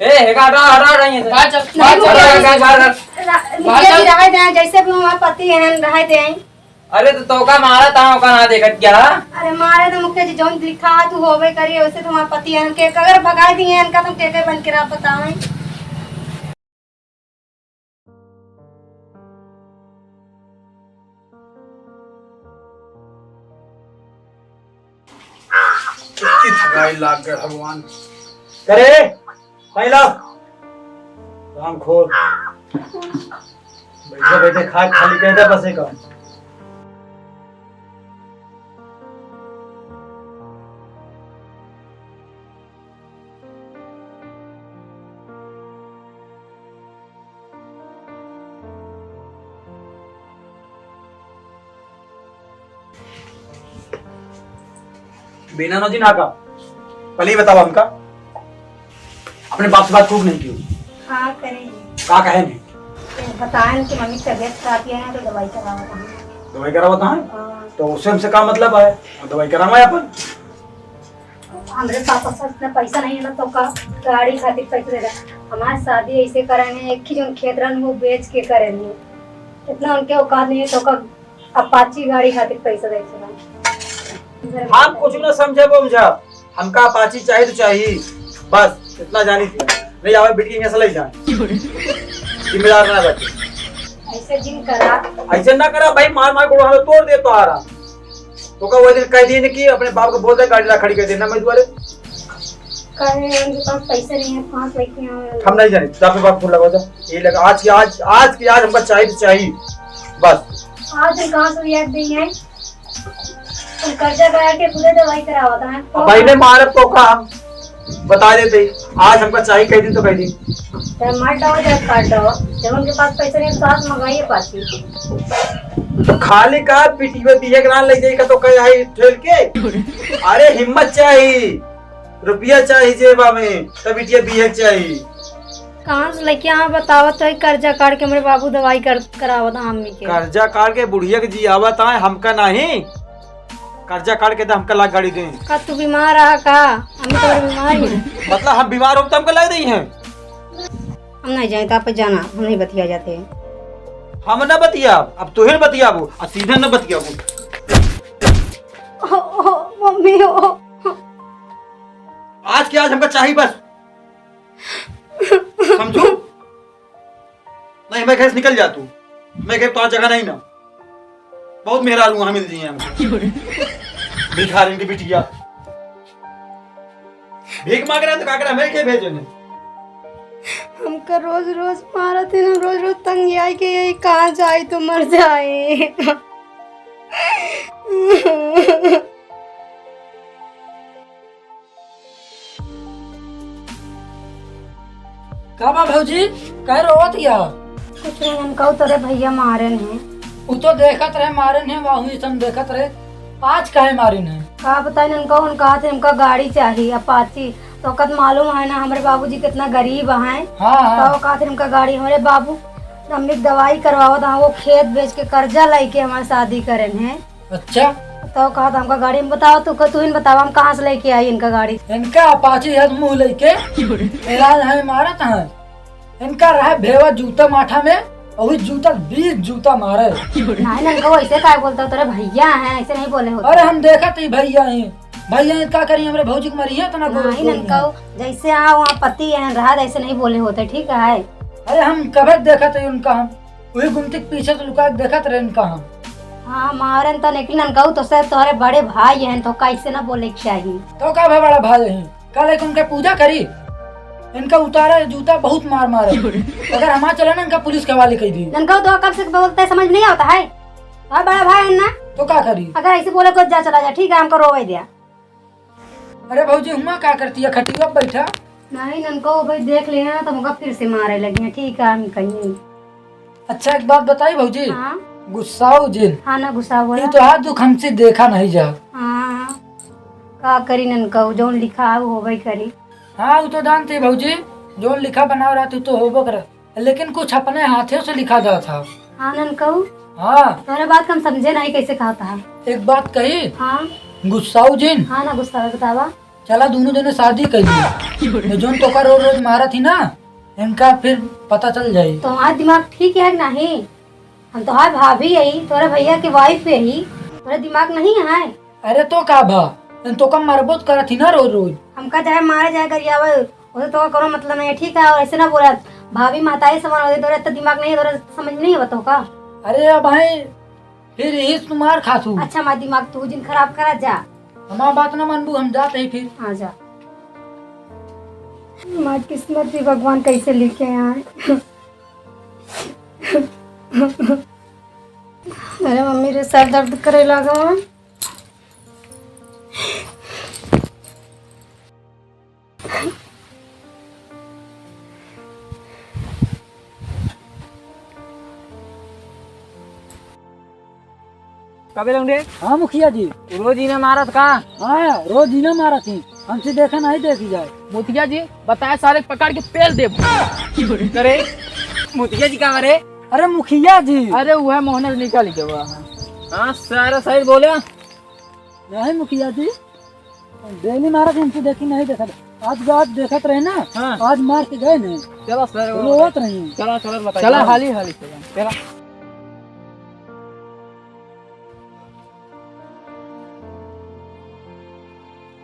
हटा हटा रही है बाहर चल बाहर चल रहे दे जैसे भी हमारे पति हैं रहे दे। अरे तो का मारा था का ना देखत क्या? अरे मारे तो मुख्य जी जोन लिखा तू होवे करी वैसे तो हमारे पति हैं के अगर भगा दिए हैं इनका तुम के बन के रहा बताएं। कितनी थकाई लाग गए भगवान। करे पहला राम खोल बैठे बैठे खा खाली कहता बसे का। बिना नौजी नाका पहले ही बताओ हमका अपने बाप से बात खूब नहीं की। हाँ करेंगे का कहे नहीं बताएं कि मम्मी तबीयत खराब है तो दवाई करावा दवाई करा बता तो उससे हमसे का मतलब है दवाई करावा अपन। हमारे पास इतना पैसा नहीं है ना तो का गाड़ी खातिर पैसा देगा। हमारी शादी ऐसे करेंगे एक ही जो खेत रन वो बेच के करेंगे इतना उनके औकात नहीं है तो का अपाची गाड़ी खातिर पैसा देगा। हम कुछ ना समझे बुझा हमका अपाची चाहिए तो चाहिए बस इतना जानी थी नहीं आवे बिटकी में सलाई जान जिम्मेदार ना बैठे ऐसे जिन करा ऐसे ना करा भाई मार मार को तोड़ दे तो आ रहा तो का वो दिन कह दिए कि अपने बाप को बोल दे गाड़ी ला खड़ी कर देना मैं वाले कहे उनके पास पैसे नहीं है 5 लेके हम नहीं जाने जापे बाप फोन लगा जा ये लगा आज की आज हमका चाहिए तो चाहिए बस। आज कहां से याद नहीं है तुम कर्जा करा के पूरे दवाई करावा था भाई ने मार तो का हम बता देते आज हमका चाहिए कह दिन तो कह दिन मार दो जब काट दो जब उनके पास पैसे नहीं साथ मंगाइए पाची तो खाली का पीटी में दिए ग्रान ले जाएगा तो कह आई ठेल के अरे हिम्मत चाहिए रुपया चाहिए जेबा में तब इटिया बिहे चाहिए कहां से लेके आ बतावा तो कर्जा काट के मेरे बाबू दवाई करावा था मम्मी के कर्जा काट के बुढ़िया के जी आवत है हमका नहीं कर्जा काट के तो हमका लाख गाड़ी दें का तू बीमार रहा का हम तो बीमार ही मतलब हम बीमार हो तो हमको लग रही हैं हम नहीं जाए तो आप जाना हम नहीं बतिया जाते हम ना बतिया अब तू ही बतिया वो सीधा ना बतिया वो मम्मी हो आज के आज हमका चाहिए बस समझो नहीं मैं घर निकल जा तू मैं घर तो जगह नहीं ना बहुत मेहरारू वहां मिल जाइए हमको भिखारी की बिटिया भीख मांग रहे हैं तो का करे मेरे के भेजो ने हमका रोज रोज मारा थे ना रोज रोज तंग आई के यही कहाँ जाए तो मर जाए का बा भौजी कह रोत या कुछ नहीं हम कहू तेरे भैया मारन है उ तो देखत रहे मारन है वाहू सब देखत रहे आज काहे मारिन है का बताए उनका थे हमका गाड़ी चाहिए अपाची तो कद मालूम है ना हमारे बाबूजी कितना गरीब हैं हाँ तो कहा थे हमका गाड़ी हमारे बाबू मम्मी दवाई करवावा था वो खेत बेच के कर्जा लेके हमारी शादी करें हैं। अच्छा तो कहा था हमका गाड़ी में बताओ तू ही बताओ हम कहाँ से लेके आई इनका गाड़ी इनका अपाची है मुंह लेके इलाज है मारत है इनका रहा भेवा जूता माथा में और जूता 20 जूता मारे नहीं ना वैसे क्या बोलता तेरे भैया हैं ऐसे नहीं बोले होते। अरे हम देखा थी भैया क्या करी हमारे भौजी को मरी है तना नहीं ननका जैसे वहाँ पति हैं रहा ऐसे नहीं बोले होते ठीक है। अरे हम कभी देखा थे उनका हम वही गुमती के पीछे से लुका देखा थे इनका हम हाँ मारन तो निकल ननका तो सर तुम्हारे बड़े भाई हैं तो कैसे ना बोले चाहिए तो का बड़ा भाई है कल एक उनके पूजा करी इनका उतारा जूता बहुत मार मारे अगर हमारा चला ना इनका पुलिस के हवाले कर दी ननका तो कब से बोलते समझ नहीं आता है बड़ा भाई है ना तो क्या करी अगर ऐसे बोले को जा चला जा ठीक है हमको रोवे दिया। अरे भौजी हुआ क्या करती है खटिया बैठा नहीं ननको भाई देख लेना तो हमको फिर से मारे लगे ठीक है हम कहीं। अच्छा एक बात बताई भौजी हाँ गुस्साओ जिन हाँ ना गुस्सा हुआ ये तो हाथ दुख हमसे देखा नहीं जा हाँ का करी ननको जो लिखा वो हो भाई करी। हाँ वो तो जानते भौजी जो लिखा बना रहा तो हो कर लेकिन कुछ अपने हाथों से लिखा जा था। हाँ ननको हाँ तुम्हारे बात हम समझे नहीं कैसे कहा था। एक बात कही हाँ गुस्साओ जिन हाँ ना गुस्सा बतावा चला दोनों जने शादी कर ली, जोन तो का रोज रोज मारा थी ना, इनका फिर पता चल जाये। तुम्हारा दिमाग ठीक है नहीं? हम तुम्हारे भाभी यही, तुम्हारे भैया की वाइफ यही, तुम्हारा दिमाग नहीं है? अरे तो का भा, तो कम मरबूत करा थी ना रोज रोज। हमका चाहे मारे जाए कर यावे, उसे तो करो मतलब नहीं है, ठीक है? और ऐसे ना बोला भाभी माताई समान होती, तोरा इतना दिमाग नहीं है, तोरा समझ नहीं है तो का? अरे अब भाई फिर यही तुम्हार खासू। अच्छा हमारा दिमाग तू जिन खराब करा जा। हमारा बात ना मानबू, हम जाते ही फिर। हाँ जा। हमारी किस्मत भी भगवान कैसे लिखे आए। मेरे मम्मी रे सर दर्द करे लगा। कबे लौंडे हाँ मुखिया जी। रोज ही ने मारत का? हाँ रोज ही ना मारा थी, हमसे देखा नहीं देखी जाए। मुखिया जी बताया सारे पकड़ के पेल दे करे। मुखिया जी का करे? अरे मुखिया जी, अरे वो है मोहन निकाल के हुआ। हाँ सारा सही बोले। नहीं मुखिया जी, डेली मारा थी, हमसे देखी नहीं देखा। आज बात देखत रहे ना, हाँ। आज मार के गए नहीं, चलो सर रोत रही। चला चला बताइए। चला हाली हाली चला।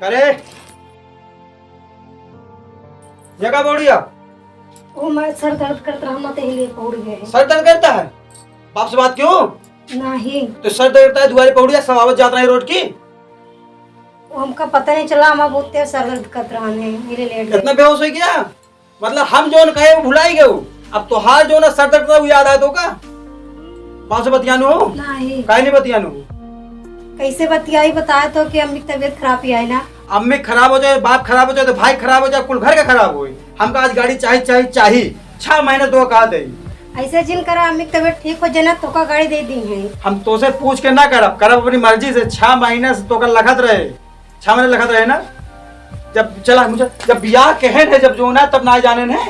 करे जगह बोड़िया वो मैं सर दर्द करता रहा मत ही पौड़ गए। सर दर्द करता है? बाप से बात क्यों? नहीं तो सर दर्द करता है, दुआरे पौड़िया समावत जाता है रोड की। वो हमका पता नहीं चला, हम बहुत तेज सर दर्द कर रहा है, मेरे लेट गए। इतना बेहोश हो गया? मतलब हम जो कहे वो भुला ही गए। अब तो हार जो ना सर दर्द था वो याद आया तो का? बाप से बतियानो हो? नहीं काहे नहीं बतियानो? कैसे बतियाई बताया तो कि अम्मी की तबीयत खराब ही आई ना। अम्मी खराब हो जाए, बाप खराब हो जाए, तो भाई खराब हो जाए, कुल घर का खराब हो। हमका आज गाड़ी चाहिए 6 महीने तो कहा दे। ऐसे जिन करा अम्मी की तबीयत ठीक हो जाए ना तो का गाड़ी दे दी है। हम तो से पूछ के ना करब अपनी मर्जी से। 6 महीने से तो लखत रहे, 6 महीने लखत रहे ना। जब चला मुझे जब ब्याह कहन है, जब जो ना तब ना जाने ने।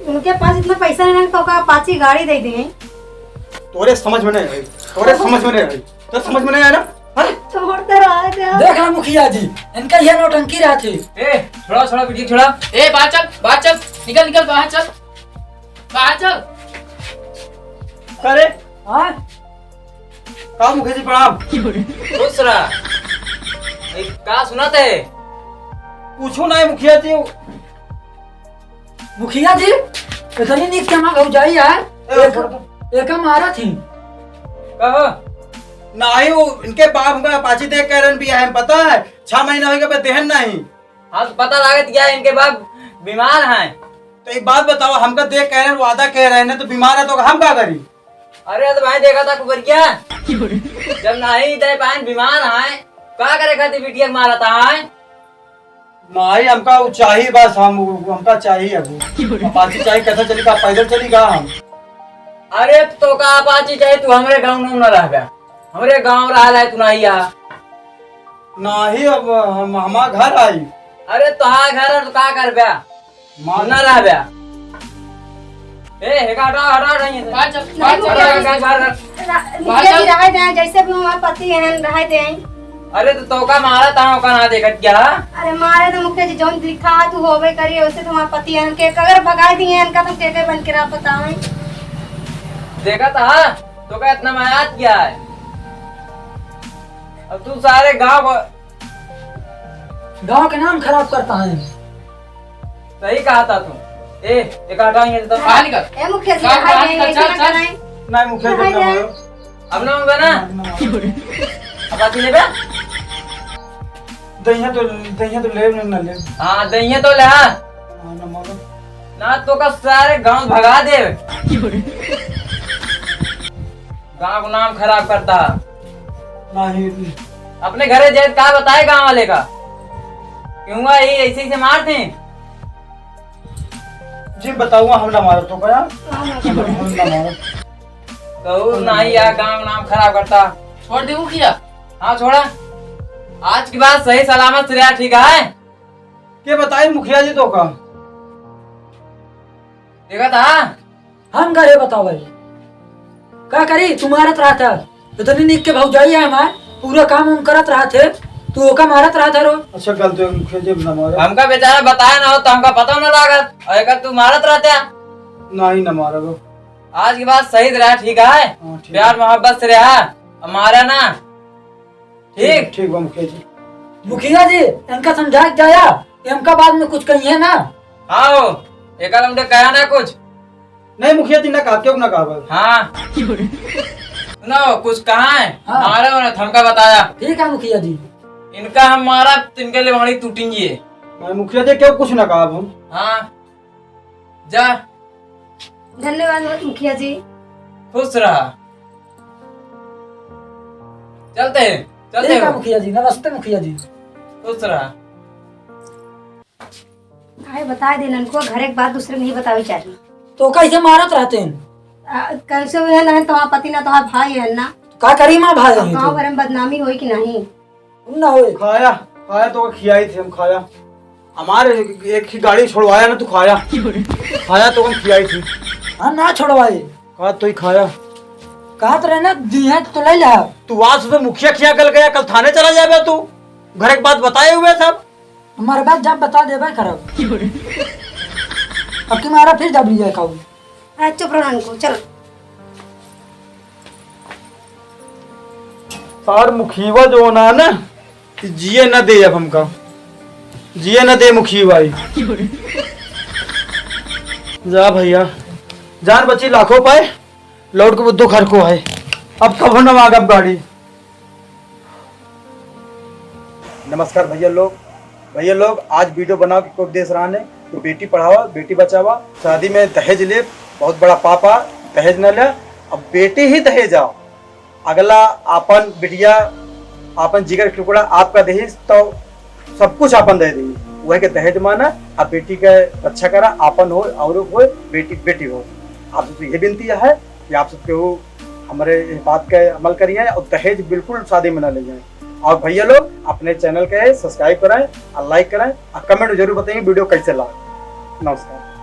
उनके पास इतना पैसा नहीं तो का पाची गाड़ी दे दी। तोरे समझ में नहीं आई, तोरे समझ में नहीं आई, तो समझ में नहीं आया ना। अरे छोड़ते रहा थे। देखा मुखिया जी, इनका ये नौटंकी रहा थी। ए छोड़ा छोड़ा वीडियो छोड़ा। ए बाहर चल निकल निकल बाहर चल करे हाँ का मुखिया जी प्रणाम। खुश रहा। का सुनत है? पूछो ना मुखिया जी। मुखिया जी, इतनी नीक के हमारा भौजाई है, एक मारा थी। कहो नहीं वो इनके बाप हमका अपाची देख कह रहे भी है, पता है 6 महीना हो गया देहन नहीं। हाँ तो पता लागत क्या इनके बाप बीमार हैं। तो एक बात बताओ, हमका देख कह रहे हैं, वादा कह रहे हैं तो बीमार है तो हम क्या करी? अरे तो भाई देखा था कुबर क्या जब नहीं दे पाए बीमार हैं, क्या करे खाती बिटिया मारा था है? नहीं हमका वो चाहिए, बस हमका चाहिए। अब अपाची चाहिए, कैसे चलेगा? पैदल चलेगा हम? अरे तो का अपाची चाहे तू हमरे गाँव में न रह गया, हमरे गाँव रहा है तू नहीं आ। नहीं अब हम हमारा घर आई। अरे तो हाँ घर तो का कर ब्या न रह ब्या। ए हटा नहीं है। बाहर चल मुखिया जी रह दे, जैसे भी हमारे पति हैं रह दे। अरे तो का मारा था का ना देखत क्या? अरे मारे तो मुखिया जी जो लिखा तू होवे करिए, वैसे तुम्हारे पति हैं के अगर भगा दिए इनका तो के बन के रहा बताओ। देखा था तो का इतना मायात क्या है? अब तू सारे गांव के नाम खराब करता है। सही कहा था तू। ए एक हटा ये तो बाहर निकल। ए मुखिया जी रह दे, ऐसे ना कराएं। नहीं मुखिया जी ना मारो। अब ना होगा ना अब आती ले बे। दहिया तो ले ना ले। हाँ दहिए तो ले। हाँ ना मारो ना तो का सारे गांव भगा दे। गांव का नाम खराब करता। नहीं अपने घरे जैद का बताए गांव वाले का क्यों ये ऐसे से मारते हैं? जी बताऊंगा, हम ना मारो तो क्या? हम ना मारो तो नहीं यार गांव नाम खराब करता। छोड़ दे किया। हाँ छोड़ा, आज की बात सही सलामत से रहा, ठीक है? के बताए मुखिया जी तो का? देखा था हम करे बताओ भाई, क्या करी? तुम्हारा रहा था इतनी नीक के भौजाई है हमारे, पूरा काम हम करत रहा थे, तू ओका मारत रहा था रो। अच्छा गलती हो मुखिया जी न मारा। हमका बेचारा बताया ना हो तो हमका पता न लागत और एक तू मारत रहता। नहीं न मारा वो। आज की बात सही रहा ठीक है। हाँ, ठीक प्यार मोहब्बत से रहा हमारा ना। ठीक ठीक बा मुखिया जी। मुखिया जी इनका समझा के जाया, इनका बाद में कुछ कहिए ना। हाँ हो एक हमने कहा ना कुछ। नहीं मुखिया जी ना कहा, क्यों ना कहा भाई। हाँ सुनो कुछ कहा है। हाँ। मारे उन्हें थमका बताया। ठीक है मुखिया जी। इनका हम मारा तो इनके लिए बड़ी टूटेंगी। मैं मुखिया जी क्यों कुछ ना कहा अब हम। हाँ जा धन्यवाद मुखिया जी। खुश रहा। चलते हैं चलते ठीक है हैं। मुखिया जी, नमस्ते मुखिया जी। खुश रहा। भाई बता देना इनको, घर एक बात दूसरे नहीं बतावी चाहिए। तो कैसे मारत रहते हैं? कैसे भी है ना, तुम्हारा पति ना तुम्हारा भाई है ना, का करी माँ भाई हैं गाँव तो? भर में बदनामी होई कि नहीं। ना होए। खाया खाया तो खियाई थी हम खाया। हमारे एक ही गाड़ी छोड़वाया ना तू खाया। खाया तो हम खियाई थी। हाँ ना छोड़वाए। कहा तो ही खाया। कहा तो रहे ना दी है तो ले ला। तू आज सुबह मुखिया खिया कल गया, कल थाने चला जाएगा तू। घर एक बात बताए हुए सब। हमारे बात जब बता दे भाई खराब। अब तुम्हारा फिर जब जाए खाऊ। चुप रहो इनको, चलो। सार मुखीवा जो ना ना जिए न दे अब हमका। जिए न दे मुखीवा ही। जा भैया जान बची लाखों पाए, लौट के बुद्धू घर को आए। अब कब न मांग अब गाड़ी। नमस्कार भैया लोग आज वीडियो बना के कोई देश रहा ने तो बेटी पढ़ावा बेटी बचावा। शादी में दहेज ले बहुत बड़ा पापा, दहेज न ले। अब बेटी ही दहेज आओ। अगला आपन बिटिया आपन जिगर के टुकड़ा आपका दहेज तो सब कुछ आपन दे दी। वह के दहेज माना अब बेटी का रक्षा करा, आपन हो और हो बेटी बेटी हो। आप सबसे ये विनती है कि आप सबके वो हमारे बात का अमल करिए और दहेज बिल्कुल शादी में न ले जाए। और भैया लोग अपने चैनल के सब्सक्राइब कराएं और लाइक कराएं और कमेंट जरूर बताएंगे वीडियो कैसे लगा। नमस्कार।